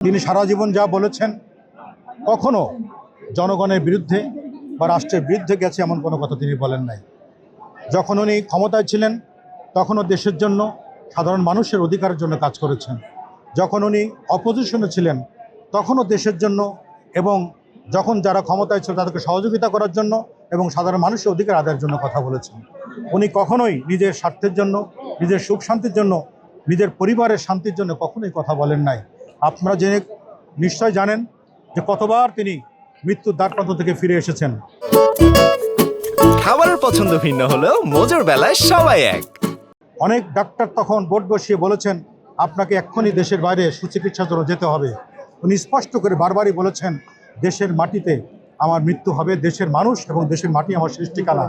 তিনি সারা জীবন যা বলেছেন কখনো জনগণের বিরুদ্ধে বা রাষ্ট্রের বিরুদ্ধে গেছে এমন কোনো কথা তিনি বলেন নাই। যখন উনি ক্ষমতায় ছিলেন তখনও দেশের জন্য, সাধারণ মানুষের অধিকারের জন্য কাজ করেছেন। যখন উনি অপোজিশনে ছিলেন তখনও দেশের জন্য এবং যখন যারা ক্ষমতায় ছিল তাদেরকে সহযোগিতা করার জন্য এবং সাধারণ মানুষের অধিকার আদায়ের জন্য কথা বলেছেন। উনি কখনোই নিজের স্বার্থের জন্য, নিজের সুখ শান্তির জন্য, নিজের পরিবারের শান্তির জন্য কখনোই কথা বলেন নাই। আপনারা জেনে নিশ্চয় জানেন যে কতবার তিনি মৃত্যুর দ্বারপ্রান্ত থেকে ফিরে এসেছেন। খাবারের পছন্দ ভিন্ন হলেও মজার বেলায় সবাই এক। অনেক ডাক্তার তখন বোর্ড বসিয়ে বলেছেন আপনাকে এক্ষুনি দেশের বাইরে সুচিকিৎসার জন্য যেতে হবে। উনি স্পষ্ট করে বারবারই বলেছেন দেশের মাটিতে আমার মৃত্যু হবে, দেশের মানুষ এবং দেশের মাটি আমার শেষ ঠিকানা,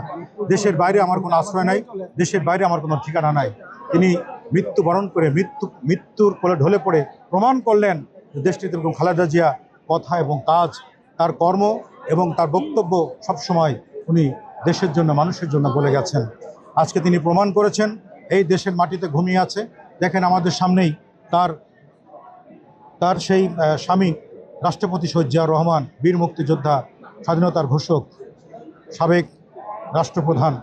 দেশের বাইরে আমার কোনো আশ্রয় নাই, দেশের বাইরে আমার কোনো ঠিকানা নাই। তিনি মৃত্যুবরণ করে মৃত্যুর কোলে ঢলে পড়ে প্রমাণ করলেন যে দেশটিতে এবং খালেদা জিয়া কথা এবং কাজ, তার কর্ম এবং তার বক্তব্য সবসময় উনি দেশের জন্য, মানুষের জন্য বলে গেছেন। আজকে তিনি প্রমাণ করেছেন এই দেশের মাটিতে ঘুমিয়ে আছে। দেখেন আমাদের সামনেই তার সেই স্বামী রাষ্ট্রপতি শহীদ জিয়াউর রহমান, বীর মুক্তিযোদ্ধা, স্বাধীনতার ঘোষক, সাবেক রাষ্ট্রপ্রধান,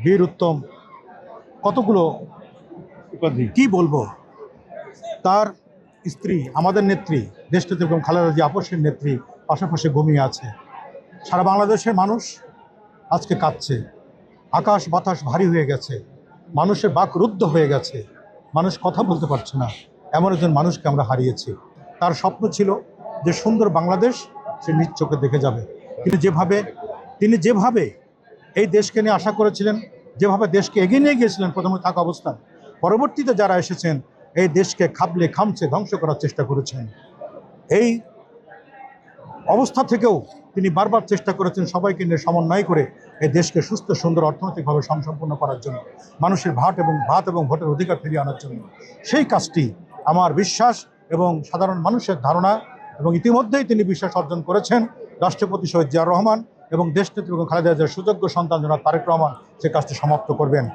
বীর উত্তম, কতগুলো উপাধি কি বলবো। তার স্ত্রী, আমাদের নেত্রী, দেশটিতে এবং খালেদা জিয়া আপসের নেত্রী পাশাপাশি ঘুমিয়ে আছে। সারা বাংলাদেশের মানুষ আজকে কাঁদছে, আকাশ বাতাস ভারী হয়ে গেছে, মানুষের বাক রুদ্ধ হয়ে গেছে, মানুষ কথা বলতে পারছে না। এমন একজন মানুষকে আমরা হারিয়েছি। তার স্বপ্ন ছিল যে সুন্দর বাংলাদেশ সে নিজ চোখে দেখে যাবে। তিনি যেভাবে এই দেশকে নিয়ে আশা করেছিলেন, যেভাবে দেশকে এগিয়ে নিয়ে গিয়েছিলেন প্রথমে থাকা অবস্থান, পরবর্তীতে যারা এসেছেন এই দেশকে খাবলে খামচে ধ্বংস করার চেষ্টা করেছেন। এই অবস্থা থেকেও তিনি বারবার চেষ্টা করেছেন সবাইকে নিয়ে সমন্বয় করে এই দেশকে সুস্থ সুন্দর অর্থনৈতিকভাবে সংসম্পন্ন করার জন্য, মানুষের ভাত এবং ভোটের অধিকার ফিরিয়ে আনার জন্য। সেই কাজটি আমার বিশ্বাস এবং সাধারণ মানুষের ধারণা এবং ইতিমধ্যেই তিনি বিশ্বাস অর্জন করেছেন রাষ্ট্রপতি শহীদ জিয়াউর রহমান এবং দেশনেত্রী এবং খালেদা জিয়ার সুযোগ্য সন্তান জনাব তারেক রহমান সে কাজটি সমাপ্ত করবেন।